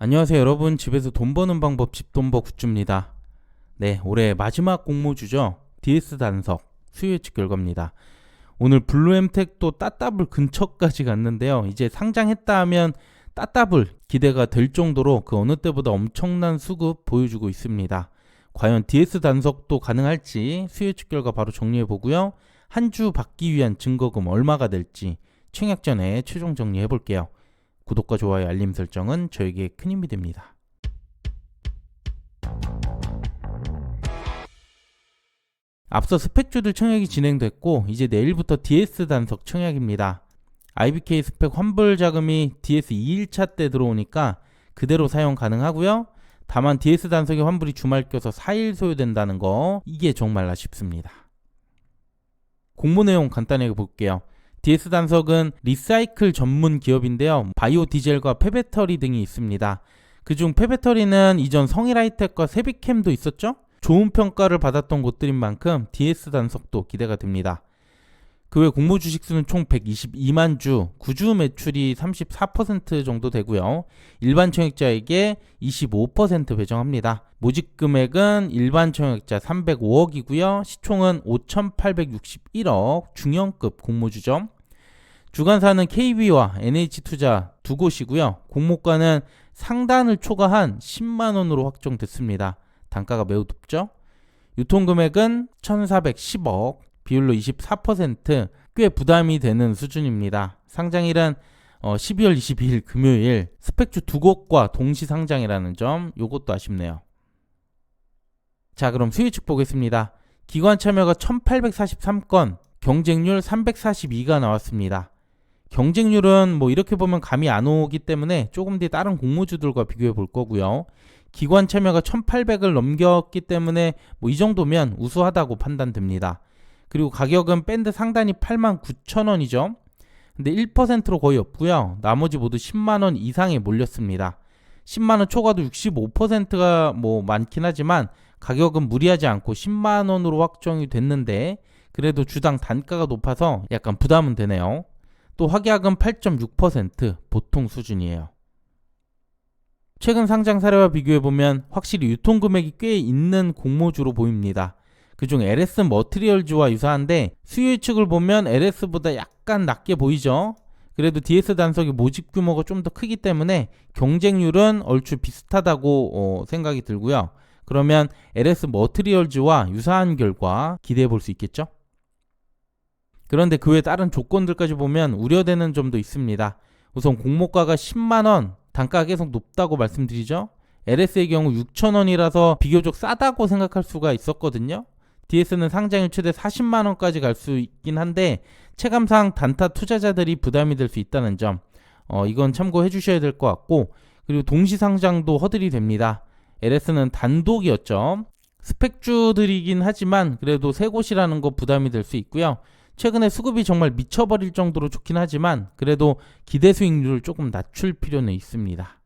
안녕하세요 여러분. 집에서 돈 버는 방법 집돈버 굿즈입니다. 네, 올해 마지막 공모주죠. DS 단석 수요 예측 결과입니다. 오늘 블루엠텍도 따따블 근처까지 갔는데요. 이제 상장했다 하면 따따블 기대가 될 정도로 그 어느 때보다 엄청난 수급 보여주고 있습니다. 과연 DS 단석도 가능할지 수요 예측 결과 바로 정리해 보고요. 한 주 받기 위한 증거금 얼마가 될지 청약 전에 최종 정리해 볼게요. 구독과 좋아요, 알림 설정은 저에게 큰 힘이 됩니다. 앞서 스펙주들 청약이 진행됐고 이제 내일부터 DS 단석 청약입니다. IBK 스펙 환불 자금이 DS 2일차 때 들어오니까 그대로 사용 가능하고요. 다만 DS 단석의 환불이 주말 껴서 4일 소요된다는 거, 이게 정말 아쉽습니다. 공모 내용 간단하게 볼게요. DS 단석은 리사이클 전문 기업인데요. 바이오 디젤과 폐배터리 등이 있습니다. 그중 폐배터리는 이전 성일하이텍과 세비캠도 있었죠? 좋은 평가를 받았던 곳들인 만큼 DS 단석도 기대가 됩니다. 그 외 공모 주식수는 총 122만 주, 구주 매출이 34% 정도 되고요. 일반 청약자에게 25% 배정합니다. 모집 금액은 일반 청약자 305억이고요. 시총은 5,861억, 중형급 공모주죠. 주관사는 KB와 NH투자 두 곳이고요. 공모가는 상단을 초과한 10만원으로 확정됐습니다. 단가가 매우 높죠. 유통금액은 1,410억, 비율로 24%, 꽤 부담이 되는 수준입니다. 상장일은 12월 22일 금요일, 스펙주 두 곳과 동시 상장이라는 점, 요것도 아쉽네요. 자, 그럼 수요측 보겠습니다. 기관 참여가 1843건, 경쟁률 342가 나왔습니다. 경쟁률은 이렇게 보면 감이 안 오기 때문에 조금 뒤에 다른 공모주들과 비교해 볼 거고요. 기관 참여가 1800을 넘겼기 때문에 이 정도면 우수하다고 판단됩니다. 그리고 가격은 밴드 상단이 89,000원이죠. 근데 1%로 거의 없고요. 나머지 모두 10만원 이상에 몰렸습니다. 10만원 초과도 65%가 많긴 하지만 가격은 무리하지 않고 10만원으로 확정이 됐는데 그래도 주당 단가가 높아서 약간 부담은 되네요. 또 확약은 8.6%, 보통 수준이에요. 최근 상장 사례와 비교해보면 확실히 유통금액이 꽤 있는 공모주로 보입니다. 그중 LS 머티리얼즈와 유사한데 수요 예측을 보면 LS보다 약간 낮게 보이죠. 그래도 DS 단석의 모집 규모가 좀 더 크기 때문에 경쟁률은 얼추 비슷하다고 생각이 들고요. 그러면 LS 머티리얼즈와 유사한 결과 기대해 볼 수 있겠죠? 그런데 그 외 다른 조건들까지 보면 우려되는 점도 있습니다. 우선 공모가가 10만원, 단가가 계속 높다고 말씀드리죠. LS의 경우 6,000원이라서 비교적 싸다고 생각할 수가 있었거든요. DS는 상장일 최대 40만원까지 갈 수 있긴 한데 체감상 단타 투자자들이 부담이 될 수 있다는 점, 이건 참고해 주셔야 될 것 같고, 그리고 동시 상장도 허들이 됩니다. LS는 단독이었죠. 스펙주들이긴 하지만 그래도 세 곳이라는 거 부담이 될 수 있고요. 최근에 수급이 정말 미쳐버릴 정도로 좋긴 하지만 그래도 기대 수익률을 조금 낮출 필요는 있습니다.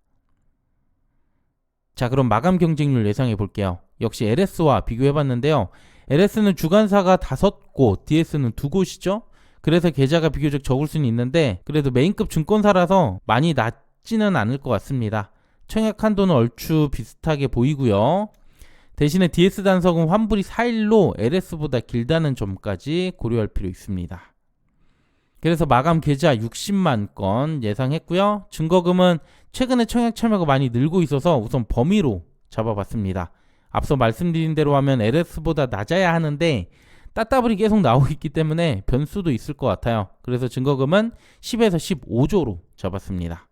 자, 그럼 마감 경쟁률 예상해 볼게요. 역시 LS와 비교해봤는데요. LS는 주관사가 5곳, DS는 2곳이죠. 그래서 계좌가 비교적 적을 수는 있는데 그래도 메인급 증권사라서 많이 낮지는 않을 것 같습니다. 청약 한도는 얼추 비슷하게 보이고요. 대신에 DS 단석은 환불이 4일로 LS보다 길다는 점까지 고려할 필요 있습니다. 그래서 마감 계좌 60만 건 예상했고요. 증거금은 최근에 청약 참여가 많이 늘고 있어서 우선 범위로 잡아봤습니다. 앞서 말씀드린 대로 하면 LS보다 낮아야 하는데 따따블이 계속 나오고 있기 때문에 변수도 있을 것 같아요. 그래서 증거금은 10에서 15조로 잡았습니다.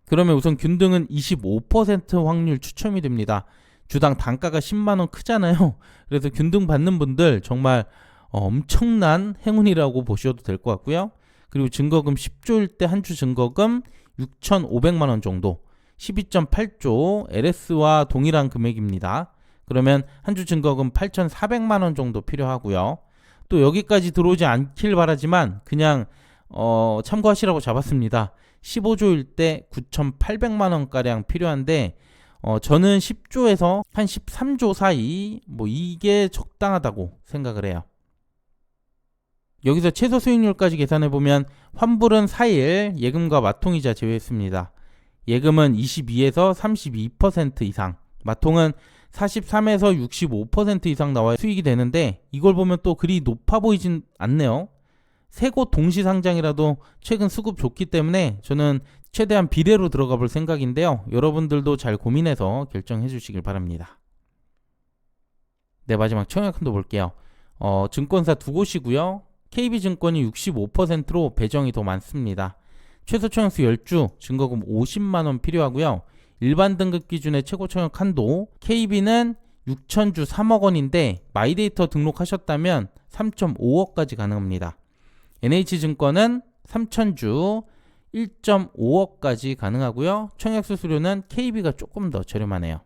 그러면 우선 균등은 25% 확률 추첨이 됩니다. 주당 단가가 10만원 크잖아요. 그래서 균등 받는 분들 정말 엄청난 행운이라고 보셔도 될 것 같고요. 그리고 증거금 10조일 때 한 주 증거금 6,500만원 정도, 12.8조 LS와 동일한 금액입니다. 그러면 한 주 증거금 8,400만원 정도 필요하고요. 또 여기까지 들어오지 않길 바라지만 그냥 참고하시라고 잡았습니다. 15조일 때 9,800만원가량 필요한데 저는 10조에서 한 13조 사이 이게 적당하다고 생각을 해요. 여기서 최소 수익률까지 계산해보면 환불은 4일, 예금과 마통이자 제외했습니다. 예금은 22에서 32% 이상, 마통은 43에서 65% 이상 나와야 수익이 되는데 이걸 보면 또 그리 높아 보이진 않네요. 세 곳 동시 상장이라도 최근 수급 좋기 때문에 저는 최대한 비례로 들어가 볼 생각인데요. 여러분들도 잘 고민해서 결정해 주시길 바랍니다. 네, 마지막 청약한도 볼게요. 증권사 두 곳이고요. KB증권이 65%로 배정이 더 많습니다. 최소 청약수 10주, 증거금 50만원 필요하고요. 일반 등급 기준의 최고 청약 한도, KB는 6,000주 3억원인데 마이데이터 등록하셨다면 3.5억까지 가능합니다. NH증권은 3,000주 1.5억까지 가능하고요. 청약 수수료는 KB가 조금 더 저렴하네요.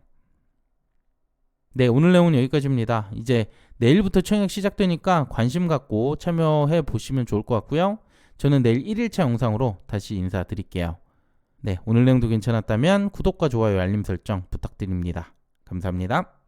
네, 오늘 내용은 여기까지입니다. 이제 내일부터 청약 시작되니까 관심 갖고 참여해 보시면 좋을 것 같고요. 저는 내일 1일차 영상으로 다시 인사드릴게요. 네, 오늘 내용도 괜찮았다면 구독과 좋아요, 알림 설정 부탁드립니다. 감사합니다.